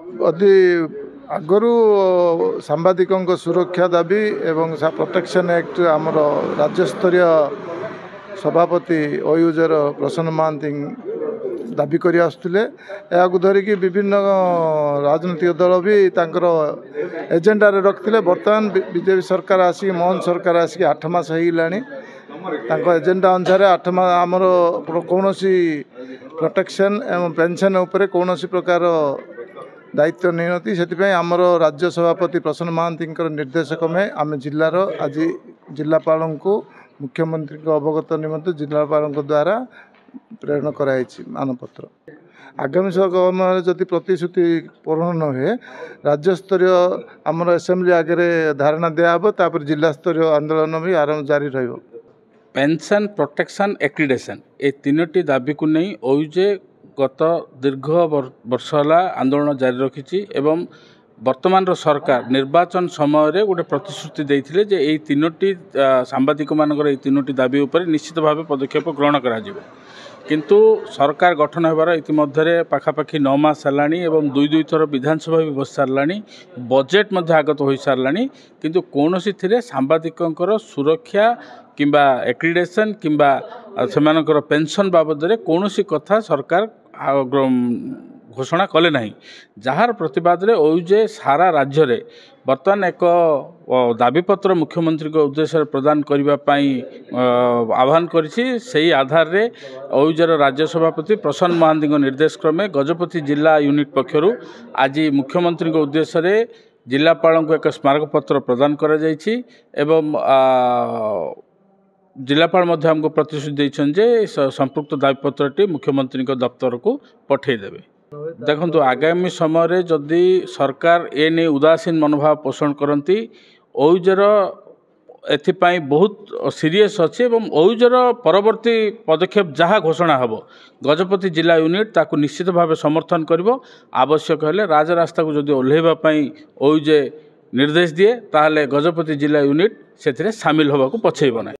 अति आगु सांबादिकों सुरक्षा दाबी एवं प्रोटेक्शन एक्ट आमर राज्यस्तरीय सभापति ओयूजर प्रसन्न महांती दाबी कर आसुले धरिकी विभिन्न राजनीतिक दल भी एजेंडा रखते बर्तमान बीजेपी सरकार आसिक मोहन सरकार आसिक 8 मास हो एजेंडा अनुसार 8 मास आमर कौन प्रोटेक्शन एवं पेंशन उपर कौन प्रकार दायित्व नहीं से आमर राज्य सभापति प्रसन्न महांती निर्देश क्रमे आम जिलार आज जिलापाल को मुख्यमंत्री को अवगत निमंत्रण जिलापाल द्वारा प्रेरण कराई मानपत्र। आगामी समय जदि प्रतिश्रुति पूर्ण न हुए राज्यस्तरीय आमर असेंबली आगे धारणा दिहब तापर जिला स्तरीय आंदोलन भी आरंभ जारी रहिबो। पेंशन प्रोटेक्शन एक्रिडेशन ए तीनोटी दाबी को नहीं ओयूजे गत दीर्घ वर्ष है आंदोलन जारी रखी एवं वर्तमान सरकार निर्वाचन समय गोटे प्रतिश्रुति देते जे ये तीनोटी सांबादिक मानकर तीनोटी दाबी उपर निश्चित भाव पदक्षेप ग्रहण करा किंतु सरकार गठन होबार इतिमध्य पाखापाखि 9 मास है एवं दुई थर विधानसभा भी बस सारा बजेट आगत हो सारा किंतु कौन सी सांबादिकों सुरक्षा किंबा एक्रिडेशन किंबा सेमानकर पेंशन बाबद में कौन कथा सरकार घोषणा कले नहीं जार प्रतिवाद रे ओयूजे सारा राज्य रे बर्तमान एक दाबीपत्र मुख्यमंत्री को उद्देश्य प्रदान करने आह्वान करी आधार रे ओयूजर राज्य सभापति प्रसन्न महांती निर्देश क्रमे गजपति जिला यूनिट पक्षरु आज मुख्यमंत्री को उद्देश्य रे जिलापाल को एक स्मारक पत्र प्रदान करा जायछि एवं जिलापाल मध्य हमको प्रतिश्रुति देते संपुक्त दाबीपत्रटी मुख्यमंत्री दफ्तर को पठेदेवे। देखो आगामी समय जदि सरकार ए नहीं उदासीन मनोभाव पोषण करती ओयूजर एथिपाई बहुत सीरियस अच्छे एवं ओयूजर परवर्ती पदक्षेप जहाँ घोषणा हम गजपति जिला यूनिट ताकू निश्चित भाव समर्थन करिवो आवश्यक हेले राजरास्ता को जदि ओह्लैवाई ओयूजे निर्देश दिए ताहले गजपति जिला यूनिट से सामिल होगा पछेब ना।